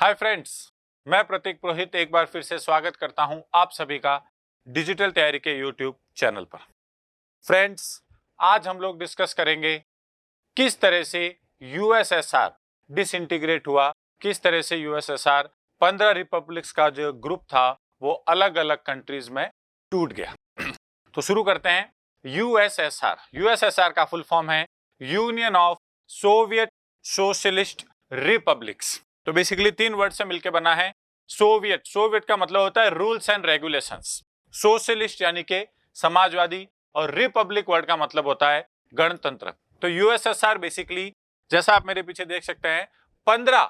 Hi friends, मैं प्रतीक पुरोहित एक बार फिर से स्वागत करता हूं आप सभी का डिजिटल तैयारी के यूट्यूब चैनल पर। फ्रेंड्स, आज हम लोग डिस्कस करेंगे किस तरह से यूएसएसआर डिसइंटीग्रेट हुआ, किस तरह से यूएसएसआर 15 रिपब्लिक्स का जो ग्रुप था वो अलग अलग कंट्रीज में टूट गया। तो शुरू करते हैं। यूएसएसआर का फुल फॉर्म है union of Soviet socialist republics. तो बेसिकली 3 वर्ड से मिलकर बना है। सोवियत का मतलब होता है रूल्स एंड रेगुलेशंस, सोशलिस्ट यानी कि समाजवादी, और रिपब्लिक वर्ड का मतलब होता है गणतंत्र। तो यूएसएसआर बेसिकली, जैसा आप मेरे पीछे देख सकते हैं, 15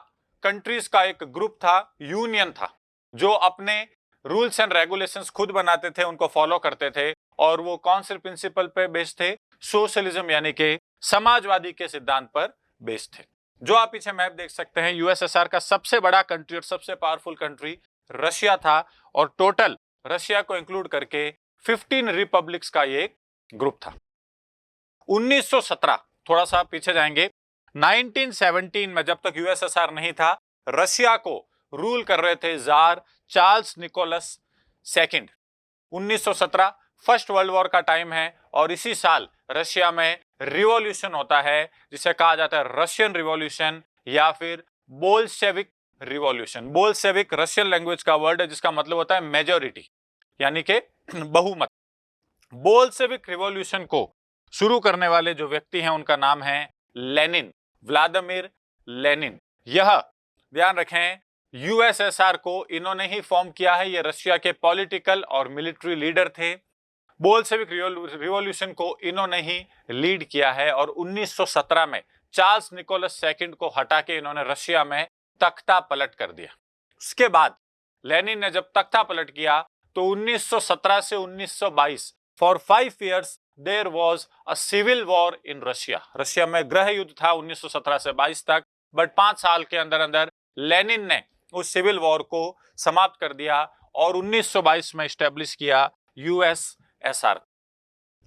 कंट्रीज का एक ग्रुप था, यूनियन था, जो अपने रूल्स एंड रेगुलेशंस खुद बनाते थे, उनको फॉलो करते थे, और वो कौन से प्रिंसिपल पे बेस्ड थे? सोशलिज्म यानी कि समाजवादी के सिद्धांत पर बेस्ड थे। जो आप पीछे मैप देख सकते हैं, यूएसएसआर का सबसे बड़ा कंट्री और सबसे पावरफुल कंट्री रशिया था, और टोटल रशिया को इंक्लूड करके 15 रिपब्लिक्स का ये ग्रुप था। 1917, थोड़ा सा पीछे जाएंगे, 1917 में जब तक यूएसएसआर नहीं था, रशिया को रूल कर रहे थे tsar Charles Nicholas second. 1917 first world war का टाइम है, और इसी साल रशिया में रिवॉल्यूशन होता है, जिसे कहा जाता है रशियन रिवॉल्यूशन या फिर Bolshevik revolution. Bolshevik Russian language का वर्ड है, जिसका मतलब होता है मेजॉरिटी यानी कि बहुमत। बोल्शेविक रिवॉल्यूशन को शुरू करने वाले जो व्यक्ति हैं उनका नाम है लेनिन, व्लादिमीर लेनिन। यह ध्यान रखें, यूएसएसआर को इन्होंने ही फॉर्म किया है। ये रशिया के पॉलिटिकल और मिलिट्री लीडर थे। बोल्शेविक रिवॉल्यूशन को इन्होंने ही लीड किया है, और 1917 में चार्ल्स निकोलस सेकंड को हटा के इन्होंने रशिया में तख्ता पलट कर दिया। उसके बाद लेनिन ने जब तख्ता पलट किया तो 1917 से 1922 for 5 years there was a civil war in Russia. Russia में गृह युद्ध था 1917 से 22 तक, बट 5 साल के अंदर अंदर लेनिन ने उस सिविल वॉर को समाप्त कर दिया और 1922 में स्टैब्लिश किया यूएसएसआर।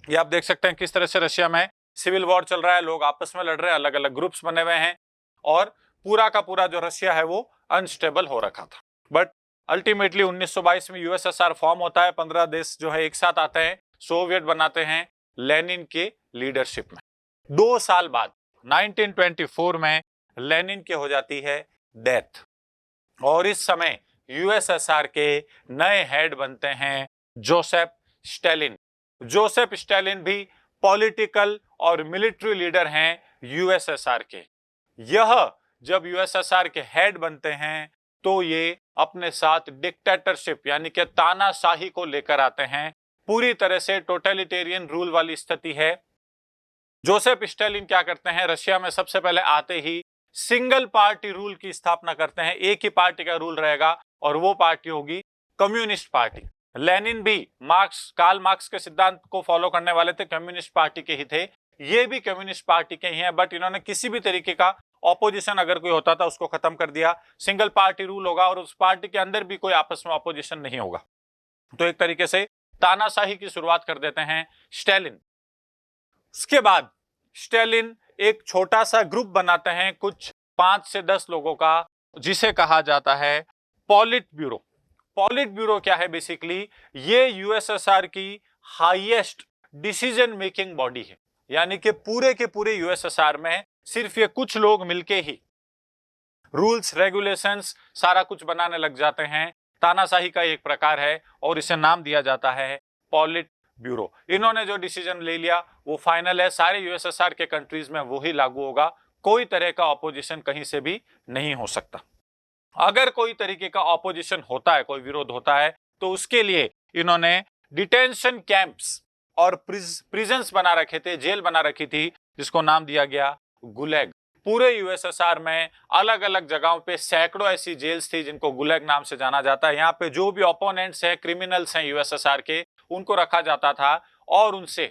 ये आप देख सकते हैं किस तरह से रशिया में सिविल वॉर चल रहा है, लोग आपस में लड़ रहे हैं, अलग अलग ग्रुप्स बने हुए हैं, और पूरा का पूरा जो रशिया है वो अनस्टेबल हो रखा था। बट अल्टीमेटली 1922 में यूएसएसआर फॉर्म होता है, 15 देश जो है एक साथ आते हैं, सोवियत बनाते हैं लेनिन के लीडरशिप में। 2 साल बाद 1924 में लेनिन की हो जाती है डेथ, और इस समय यूएसएसआर के नए हेड बनते हैं जोसेफ स्टालिन। जोसेफ स्टालिन भी पॉलिटिकल और मिलिट्री लीडर हैं यूएसएसआर के। यह जब यूएसएसआर के हेड बनते हैं तो ये अपने साथ डिक्टेटरशिप यानी कि तानाशाही को लेकर आते हैं। पूरी तरह से टोटलिटेरियन रूल वाली स्थिति है। जोसेफ स्टालिन क्या करते हैं, रशिया में सबसे पहले आते ही सिंगल पार्टी रूल की स्थापना करते हैं। एक ही पार्टी का रूल रहेगा, और वो पार्टी होगी कम्युनिस्ट पार्टी। लेनिन भी कार्ल मार्क्स के सिद्धांत को फॉलो करने वाले थे, कम्युनिस्ट पार्टी के ही थे। ये भी कम्युनिस्ट पार्टी के ही हैं, बट इन्होंने किसी भी तरीके का ऑपोजिशन अगर कोई होता था उसको खत्म कर दिया। सिंगल पार्टी रूल होगा, और उस पार्टी के अंदर भी कोई आपस में ऑपोजिशन नहीं होगा। तो एक तरीके से तानाशाही की शुरुआत कर देते हैं स्टालिन। उसके बाद स्टालिन एक छोटा सा ग्रुप बनाते हैं, कुछ 5 से 10 लोगों का, जिसे कहा जाता है पॉलिट ब्यूरो। पॉलिट ब्यूरो क्या है? बेसिकली ये यूएसएसआर की हाईएस्ट डिसीजन मेकिंग बॉडी है, यानी कि पूरे के पूरे यूएसएसआर में सिर्फ ये कुछ लोग मिलके ही रूल्स रेगुलेशंस सारा कुछ बनाने लग जाते हैं। तानाशाही का एक प्रकार है, और इसे नाम दिया जाता है पॉलिट ब्यूरो। इन्होंने जो डिसीजन ले लिया वो फाइनल है, सारे यूएसएसआर के कंट्रीज में वो ही लागू होगा। कोई तरह का ऑपोजिशन कहीं से भी नहीं हो सकता। अगर कोई तरीके का ऑपोजिशन होता है, कोई विरोध होता है, तो उसके लिए इन्होंने डिटेंशन कैंप्स और प्रिजन्स बना रखे थे, जेल बना रखी थी, जिसको नाम दिया गया गुलैग। पूरे यूएसएसआर में अलग अलग जगहों पे सैकड़ों ऐसी जेल्स थी जिनको गुलैग नाम से जाना जाता है। यहाँ पे जो भी ओपोनेंट्स हैं, क्रिमिनल्स हैं यूएसएसआर के, उनको रखा जाता था और उनसे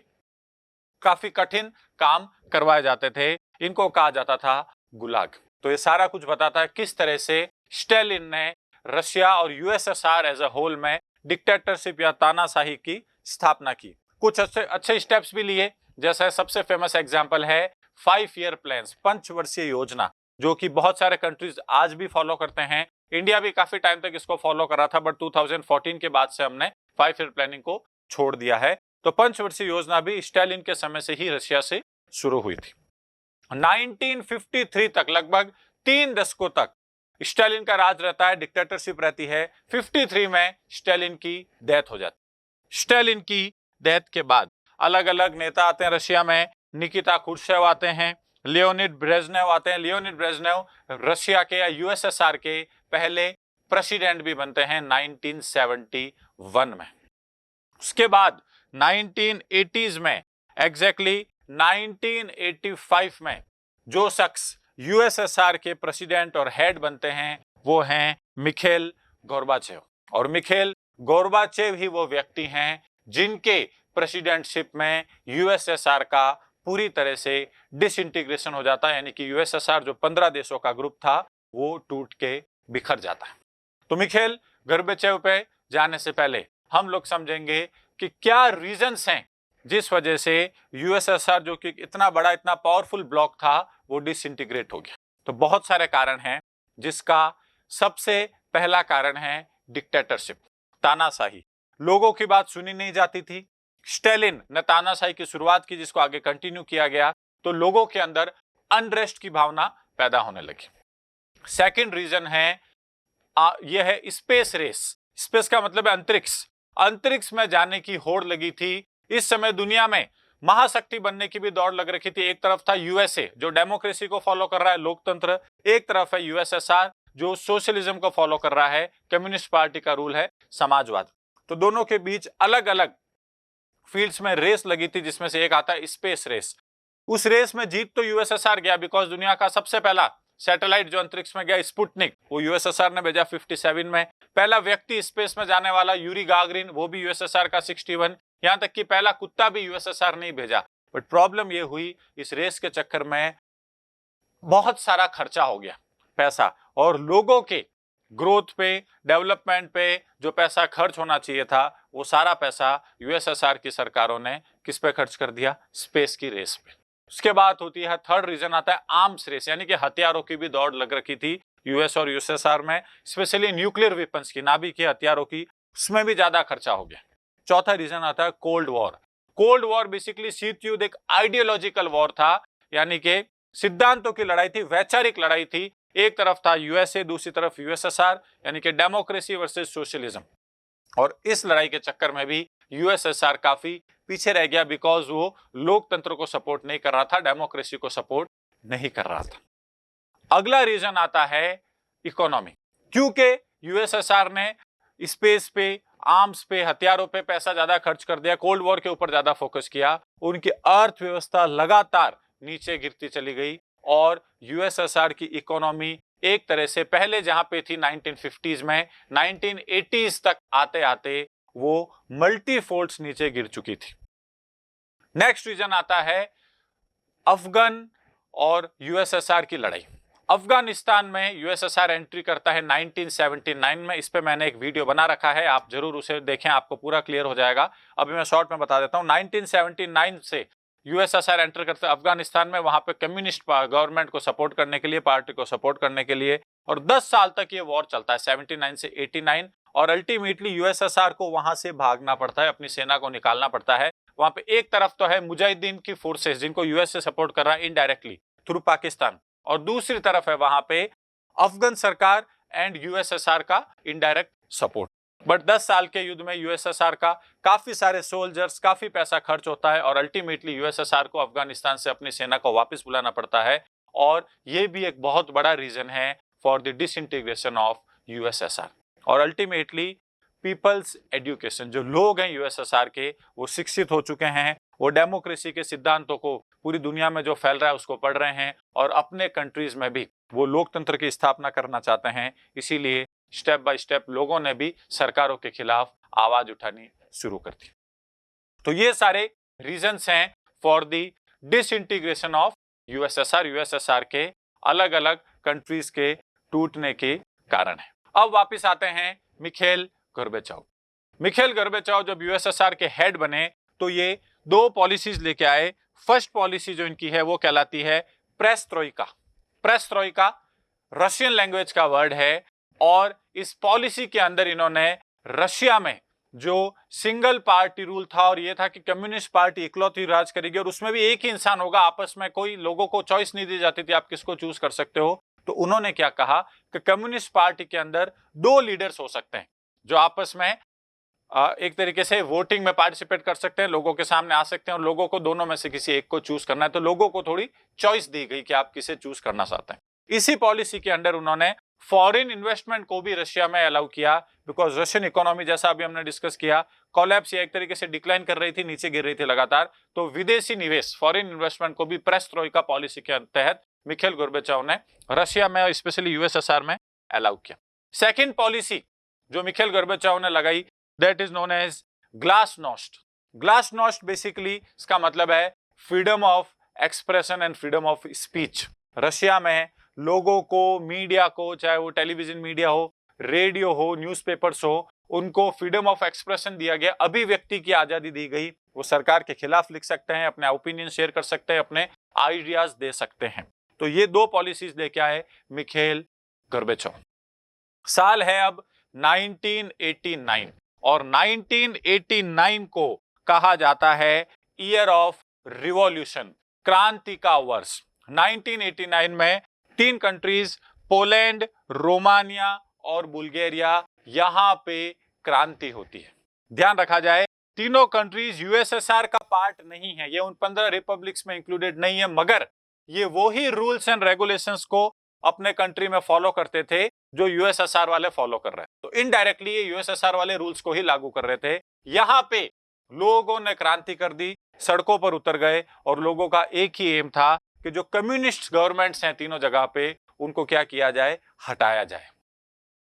काफी कठिन काम करवाए जाते थे। इनको कहा जाता था गुलाग। तो ये सारा कुछ बताता है किस तरह से स्टालिन ने रशिया और यूएसएसआर एज अ होल में डिक्टेटरशिप या तानाशाही की स्थापना की। कुछ अच्छे स्टेप्स भी लिए, जैसे सबसे फेमस एग्जांपल है 5 ईयर प्लान्स, 5 वर्षीय योजना, जो कि बहुत सारे कंट्रीज आज भी फॉलो करते हैं। इंडिया भी काफी टाइम तक इसको फॉलो कर रहा था, बट 2014 के बाद से हमने 5 ईयर प्लानिंग को छोड़ दिया है। तो पंचवर्षीय योजना भी स्टालिन के समय से ही रशिया से शुरू हुई थी। 1953 तक, लगभग 3 दशकों तक स्टालिन का राज रहता है, डिक्टेटरशिप रहती है। 53 में स्टालिन की डेथ हो जाती है। स्टालिन की डेथ के बाद अलग अलग नेता आते हैं रशिया में। निकिता क्रुश्चेव आते हैं, लियोनिड ब्रेजनेव आते हैं। लियोनिड ब्रेजनेव रशिया के या यूएसएसआर के पहले प्रेसिडेंट भी बनते हैं 1971 में। उसके बाद 1980s में, एग्जैक्टली 1985 में जो शख्स यूएसएसआर के प्रेसिडेंट और हेड बनते हैं वो हैं मिखेल गोर्बाचेव। और मिखेल गोर्बाचेव ही वो व्यक्ति हैं जिनके प्रेसिडेंटशिप में यूएसएसआर का पूरी तरह से डिसइंटीग्रेशन हो जाता है, यानी कि यूएसएसआर जो 15 देशों का ग्रुप था वो टूट के बिखर जाता है। तो मिखेल गोर्बाचेव पे जाने से पहले हम लोग समझेंगे कि क्या रीजंस हैं जिस वजह से यूएसएसआर जो कि इतना बड़ा, इतना पावरफुल ब्लॉक था, वो डिसइंटीग्रेट हो गया। तो बहुत सारे कारण हैं, जिसका सबसे पहला कारण है डिक्टेटरशिप, तानाशाही। लोगों की बात सुनी नहीं जाती थी। स्टालिन ने तानाशाही की शुरुआत की, जिसको आगे कंटिन्यू किया गया, तो लोगों के अंदर अनरेस्ट की भावना पैदा होने लगी। सेकंड रीजन है यह है स्पेस रेस। स्पेस का मतलब है अंतरिक्ष। अंतरिक्ष में जाने की होड़ लगी थी। इस समय दुनिया में महाशक्ति बनने की भी दौड़ लग रखी थी। एक तरफ था यूएसए जो डेमोक्रेसी को फॉलो कर रहा है, लोकतंत्र। एक तरफ है यूएसएसआर जो सोशलिज्म को फॉलो कर रहा है, कम्युनिस्ट पार्टी का रूल है, समाजवाद। तो दोनों के बीच अलग अलग फील्ड्स में रेस लगी थी, जिसमें से एक आता है स्पेस रेस। उस रेस में जीत तो यूएसएसआर गया, बिकॉज दुनिया का सबसे पहला सैटेलाइट जो अंतरिक्ष में गया, स्पुतनिक, वो यूएसएसआर ने भेजा 57 में। पहला व्यक्ति स्पेस में जाने वाला यूरी गागरिन, वो भी यूएसएसआर का 61। यहां तक कि पहला कुत्ता भी यूएसएसआर ने भेजा। बट प्रॉब्लम ये हुई, इस रेस के चक्कर में बहुत सारा खर्चा हो गया, पैसा, और लोगों के ग्रोथ पे, डेवलपमेंट पे जो पैसा खर्च होना चाहिए था, वो सारा पैसा यूएसएसआर की सरकारों ने किस पे खर्च कर दिया? स्पेस की रेस पे। उसके बाद होती है, थर्ड रीजन आता है आर्म्स रेस, यानी कि हथियारों की भी दौड़ लग रखी थी यूएस और यूएसएसआर में, स्पेशली न्यूक्लियर वेपन्स की, नाभिकीय हथियारों की, उसमें भी ज्यादा खर्चा हो गया। चौथा रीजन आता है cold war. Cold war basically शीत युद्ध एक आइडियोलॉजिकल वॉर था, यानी कि सिद्धांतों की लड़ाई थी, वैचारिक लड़ाई थी। एक तरफ था यूएसए, दूसरी तरफ यूएसएसआर, यानी कि डेमोक्रेसी वर्सेस सोशलिज्म। और इस लड़ाई के चक्कर में भी यूएसएसआर काफी पीछे रह गया, बिकॉज वो लोकतंत्र को सपोर्ट नहीं कर रहा था, डेमोक्रेसी को सपोर्ट नहीं कर रहा था। अगला रीजन आता है इकोनॉमी, क्योंकि यूएसएसआर ने स्पेस पे, आर्म्स पे, हथियारों पे पैसा ज्यादा खर्च कर दिया, कोल्ड वॉर के ऊपर ज्यादा फोकस किया, उनकी अर्थव्यवस्था लगातार नीचे गिरती चली गई। और यूएसएसआर की इकोनॉमी एक तरह से पहले जहां पे थी 1950s में, 1980s तक आते आते वो मल्टीफोल्ड्स नीचे गिर चुकी थी। नेक्स्ट रीजन आता है अफगान और यूएसएसआर की लड़ाई। अफगानिस्तान में यूएसएसआर एंट्री करता है 1979 में। इस पे मैंने एक वीडियो बना रखा है, आप जरूर उसे देखें, आपको पूरा क्लियर हो जाएगा। अभी मैं शॉर्ट में बता देता हूं। 1979 से यूएसएसआर एंटर करता है अफगानिस्तान में, वहां पे कम्युनिस्ट गवर्नमेंट को सपोर्ट करने के लिए, पार्टी को सपोर्ट करने के लिए, और 10 साल तक ये वॉर चलता है, 79 से 89। और अल्टीमेटली यूएसएसआर को वहां से भागना पड़ता है, अपनी सेना को निकालना पड़ता है। वहां पे एक तरफ तो है मुजाहिदीन की फोर्सेस, जिनको यूएस से सपोर्ट कर रहा है इनडायरेक्टली थ्रू पाकिस्तान, और दूसरी तरफ है वहां पे अफगान सरकार एंड यूएसएसआर का इनडायरेक्ट सपोर्ट। बट 10 साल के युद्ध में यूएसएसआर का काफी सारे सोल्जर्स, काफी पैसा खर्च होता है, और अल्टीमेटली यूएसएसआर को अफगानिस्तान से अपनी सेना को वापस बुलाना पड़ता है। और ये भी एक बहुत बड़ा रीजन है for the disintegration of USSR. और अल्टीमेटली पीपल्स एजुकेशन, जो लोग हैं यूएसएसआर के, वो शिक्षित हो चुके हैं, वो डेमोक्रेसी के सिद्धांतों को पूरी दुनिया में जो फैल रहा है उसको पढ़ रहे हैं, और अपने कंट्रीज में भी वो लोकतंत्र की स्थापना करना चाहते हैं। इसीलिए स्टेप बाय स्टेप लोगों ने भी सरकारों के खिलाफ आवाज उठानी शुरू कर दी। तो ये सारे रीजंस हैं for the disintegration of USSR. USSR के अलग अलग कंट्रीज के टूटने के कारण है। अब वापस आते हैं मिखेल गोर्बाचेव। मिखेल गोर्बाचेव जब यूएसएसआर के हेड बने तो ये 2 पॉलिसीज लेके आए। फर्स्ट पॉलिसी जो इनकी है वो कहलाती है पेरेस्ट्रोइका। पेरेस्ट्रोइका रशियन लैंग्वेज का वर्ड है। और इस पॉलिसी के अंदर इन्होंने रशिया में जो सिंगल पार्टी रूल था और ये था कि कम्युनिस्ट पार्टी इकलौती राज करेगी और उसमें भी एक ही इंसान होगा, आपस में कोई लोगों को चॉइस नहीं दी जाती थी आप किसको चूज कर सकते हो। तो उन्होंने क्या कहा कि कम्युनिस्ट पार्टी के अंदर 2 लीडर्स हो सकते हैं जो आपस में एक तरीके से वोटिंग में पार्टिसिपेट कर सकते हैं, लोगों के सामने आ सकते हैं और लोगों को दोनों में से किसी एक को चूज करना है। तो लोगों को थोड़ी चॉइस दी गई कि आप किसे चूज करना चाहते हैं। इसी पॉलिसी के अंडर उन्होंने फॉरेन इन्वेस्टमेंट को भी रशिया में अलाउ किया, बिकॉज रशियन इकोनॉमी जैसा अभी हमने डिस्कस किया कोलैप्स या एक तरीके से डिक्लाइन कर रही थी, नीचे गिर रही थी लगातार। तो विदेशी निवेश फॉरेन इन्वेस्टमेंट को भी पेरेस्ट्रोइका पॉलिसी के तहत मिखाइल गोर्बाचेव ने रशिया में स्पेशली यूएसएसआर में अलाउ किया। सेकेंड पॉलिसी जो मिखाइल गोर्बाचेव ने लगाई that is known as glasnost. Glasnost basically इसका मतलब है freedom of expression and freedom of speech. Russia में लोगों को, मीडिया को, चाहे वो टेलीविजन मीडिया हो, रेडियो हो, न्यूज़पेपर्स हो, उनको फ्रीडम ऑफ एक्सप्रेशन दिया गया, अभिव्यक्ति की आजादी दी गई। वो सरकार के खिलाफ लिख सकते हैं, अपने ओपिनियन शेयर कर सकते हैं, अपने आइडियाज दे सकते हैं। तो ये 2 पॉलिसीज लेके आए मिखाइल गोर्बाचेव। साल है अब 1989 और 1989 को कहा जाता है ईयर ऑफ रिवॉल्यूशन, क्रांति का वर्ष। 1989 में 3 कंट्रीज पोलैंड, रोमानिया और बुल्गारिया, यहां पे क्रांति होती है। ध्यान रखा जाए तीनों कंट्रीज यूएसएसआर का पार्ट नहीं है, ये उन 15 रिपब्लिक्स में इंक्लूडेड नहीं है, मगर ये वो ही रूल्स एंड रेगुलेशंस को अपने कंट्री में फॉलो करते थे जो यूएसएसआर वाले फॉलो कर रहे हैं। तो इनडायरेक्टली ये यूएसएसआर वाले रूल्स को ही लागू कर रहे थे। यहां पे लोगों ने क्रांति कर दी, सड़कों पर उतर गए और लोगों का एक ही एम था कि जो कम्युनिस्ट गवर्नमेंट्स हैं तीनों जगह पे, उनको क्या किया जाए, हटाया जाए।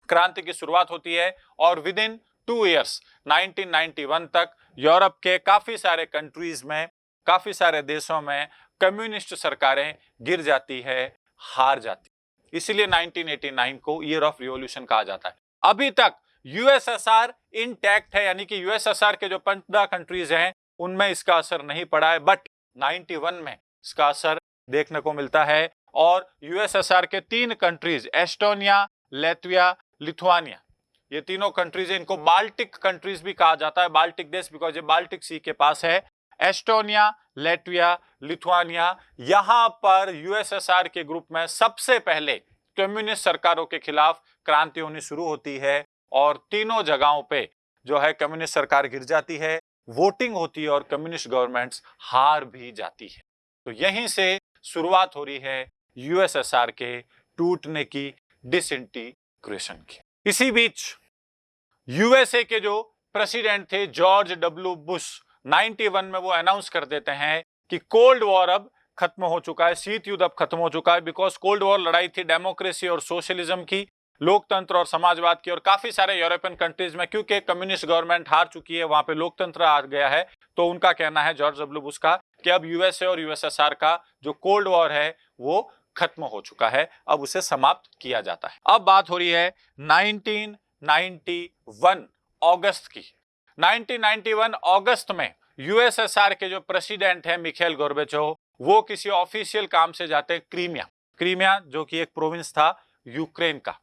क्रांति की शुरुआत होती है और विद इन 2 इयर्स 1991 तक यूरोप के काफी सारे कंट्रीज में, काफी सारे देशों में कम्युनिस्ट सरकारें गिर जाती है, हार जाती। इसीलिए 1989 को ईयर ऑफ रिवॉल्यूशन कहा जाता है। अभी तक यूएसएसआर इंटैक्ट है, यानी कि यूएसएसआर के जो 15 कंट्रीज हैं उनमें इसका असर नहीं पड़ा है, बट 91 में इसका असर देखने को मिलता है। और यूएसएसआर के 3 कंट्रीज एस्टोनिया, लातविया, लिथुआनिया, ये तीनों कंट्रीज हैं, इनको बाल्टिक कंट्रीज भी कहा जाता है, बाल्टिक देश, बिकॉज ये बाल्टिक सी के पास है। एस्टोनिया, लातविया, लिथुआनिया, यहां पर यूएसएसआर के ग्रुप में सबसे पहले कम्युनिस्ट सरकारों के खिलाफ क्रांति होनी शुरू होती है और तीनों जगहों पे जो है कम्युनिस्ट सरकार गिर जाती है, वोटिंग होती है और कम्युनिस्ट गवर्नमेंट्स हार भी जाती है। तो यहीं से शुरुआत हो रही है यूएसएसआर के टूटने की, डिसइंटीग्रेशन की। इसी बीच यूएसए के जो प्रेसिडेंट थे जॉर्ज डब्ल्यू बुश, 91 में वो अनाउंस कर देते हैं कि कोल्ड वॉर अब खत्म हो चुका है, शीत युद्ध अब खत्म हो चुका है। बिकॉज कोल्ड वॉर लड़ाई थी डेमोक्रेसी और सोशलिज्म की, लोकतंत्र और समाजवाद की, और काफी सारे यूरोपियन कंट्रीज में क्योंकि कम्युनिस्ट गवर्नमेंट हार चुकी है, वहां पे लोकतंत्र आ गया है। तो उनका कहना है जॉर्ज डब्ल्यू बुश का कि अब यूएसए और यूएसएसआर का जो कोल्ड वॉर है वो खत्म हो चुका है, अब उसे समाप्त किया जाता है। अब बात हो रही है 1991 अगस्त की। 1991 अगस्त में यूएसएसआर के जो प्रेसिडेंट है मिखाइल गोर्बाचेव, वो किसी ऑफिशियल काम से जाते हैं क्रीमिया। क्रीमिया जो कि एक प्रोविंस था यूक्रेन का।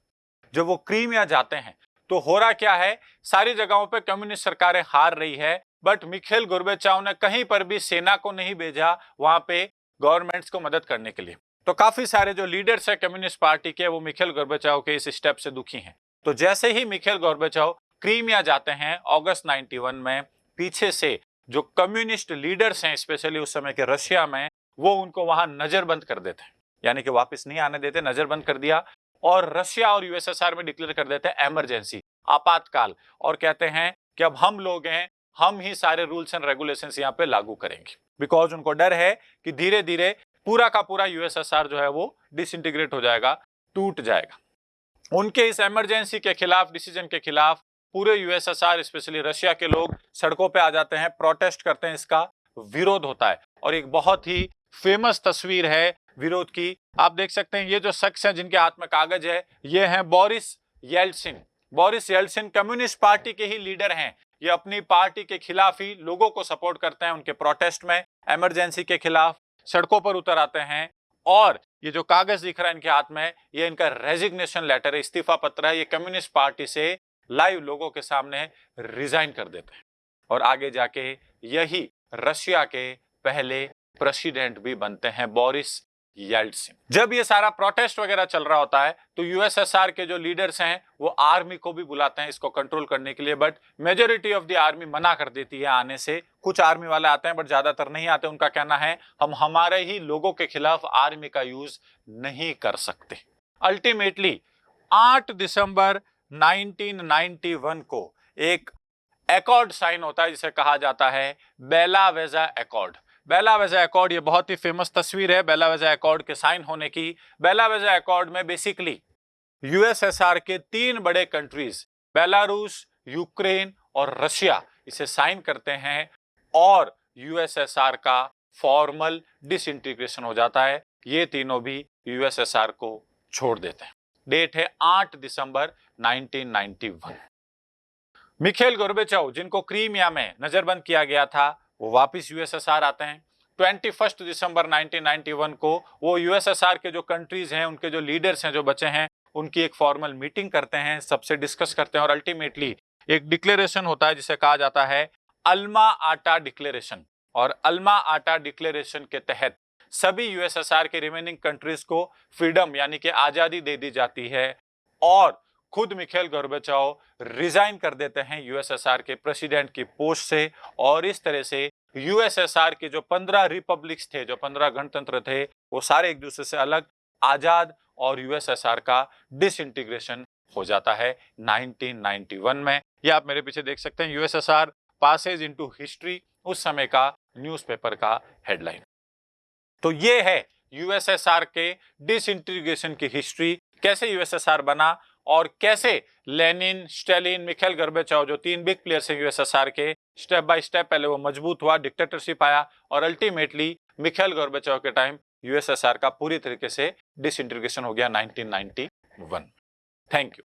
जब वो क्रीमिया जाते हैं तो हो रहा क्या है, सारी जगहों पे कम्युनिस्ट सरकारें हार रही है, बट मिखाइल गोर्बाचेव ने कहीं पर भी सेना को नहीं भेजा वहां पे गवर्नमेंट्स को मदद करने के लिए। तो काफी सारे जो लीडर्स है कम्युनिस्ट पार्टी के, वो मिखाइल गोर्बाचेव के इस स्टेप से दुखी हैं। तो जैसे ही मिखाइल गोर्बाचेव क्रीमिया जाते हैं अगस्त 91 में, पीछे से जो कम्युनिस्ट लीडर्स हैं स्पेशली उस समय के रशिया में, वो उनको वहां नजरबंद कर देते हैं, यानी कि वापस नहीं आने देते, नजरबंद कर दिया। और रशिया और यूएसएसआर में डिक्लेयर कर देते हैं इमरजेंसी, आपातकाल, और कहते हैं कि अब हम लोग हैं, हम ही सारे रूल्स एंड रेगुलेशंस यहाँ पे लागू करेंगे। बिकॉज उनको डर है कि धीरे धीरे पूरा का पूरा यूएसएसआर जो है वो डिसइंटीग्रेट हो जाएगा, टूट जाएगा। उनके इस इमरजेंसी के खिलाफ, डिसीजन के खिलाफ पूरे यूएसएसआर स्पेशली रशिया के लोग सड़कों पे आ जाते हैं, प्रोटेस्ट करते हैं, इसका विरोध होता है। और एक बहुत ही फेमस तस्वीर है विरोध की, आप देख सकते हैं, ये जो शख्स हैं जिनके हाथ में कागज है, ये हैं Boris Yeltsin. Boris Yeltsin communist party के ही लीडर हैं। ये अपनी पार्टी के खिलाफ ही लोगों को सपोर्ट करते हैं, उनके प्रोटेस्ट में इमरजेंसी के खिलाफ सड़कों पर उतर आते हैं और ये जो कागज दिख रहा है इनके हाथ में, ये इनका रेजिग्नेशन लेटर है, इस्तीफा पत्र है। ये कम्युनिस्ट पार्टी से लाइव लोगों के सामने रिजाइन कर देते हैं और आगे जाके यही रशिया के पहले प्रेसिडेंट भी बनते हैं, बोरिस येल्टसिन। जब ये सारा प्रोटेस्ट वगैरह चल रहा होता है तो यूएसएसआर के जो लीडर्स हैं वो आर्मी को भी बुलाते हैं इसको कंट्रोल करने के लिए, but majority of the army मना कर देती है आने से। कुछ आर्मी वाले आते हैं बट ज्यादातर नहीं आते। उनका कहना है हम हमारे ही लोगों के खिलाफ आर्मी का यूज नहीं कर सकते। अल्टीमेटली 8 दिसंबर 1991 को एक एकॉर्ड साइन होता है जिसे कहा जाता है बेला वेजा एकॉर्ड। बेला वेजा एकॉर्ड ये बहुत ही फेमस तस्वीर है बेला वेजा एकॉर्ड के साइन होने की। बेला वेजा एकॉर्ड में बेसिकली यूएसएसआर के 3 बड़े कंट्रीज बेलारूस, यूक्रेन और रशिया इसे साइन करते हैं और यूएसएसआर का फॉर्मल डिसइंटीग्रेशन हो जाता है। ये तीनों भी यूएसएसआर को छोड़ देते हैं। डेट है 8 दिसंबर 1991। मिखेल गोर्बाचोव जिनको क्रीमिया में नजरबंद किया गया था वो वापस यूएसएसआर आते हैं। 21 दिसंबर 1991 को वो यूएसएसआर के जो कंट्रीज हैं उनके जो लीडर्स हैं जो बचे हैं उनकी एक फॉर्मल मीटिंग करते हैं, सबसे डिस्कस करते हैं और अल्टीमेटली एक डिक्लेरेशन होता है जिसे कहा जाता है अल्मा आटा डिक्लेरेशन। और अल्मा आटा डिक्लेरेशन के तहत सभी यूएसएसआर के रिमेनिंग कंट्रीज को फ्रीडम यानी कि आजादी दे दी जाती है और खुद मिखेल गोर्बाचोव रिजाइन कर देते हैं यूएसएसआर के प्रेसिडेंट की पोस्ट से। और इस तरह से यूएसएसआर के जो 15 रिपब्लिक्स थे, जो 15 गणतंत्र थे, वो सारे एक दूसरे से अलग, आजाद और यूएसएसआर का डिसइंटीग्रेशन हो जाता है 1991 में। ये आप मेरे पीछे देख सकते हैं, यूएसएसआर पासेज इनटू हिस्ट्री, उस समय का न्यूज़पेपर का हेडलाइन। तो ये है यूएसएसआर के डिसइंटीग्रेशन की हिस्ट्री, कैसे यूएसएसआर बना और कैसे लेनिन, स्टालिन, मिखेल गोर्बाचोव जो 3 बिग प्लेयर्स हैं यूएसएसआर के, स्टेप बाय स्टेप पहले वो मजबूत हुआ, डिक्टेटरशिप आया और अल्टीमेटली मिखेल गोर्बाचोव के टाइम यूएसएसआर का पूरी तरीके से डिसइंटीग्रेशन हो गया 1991। Thank you.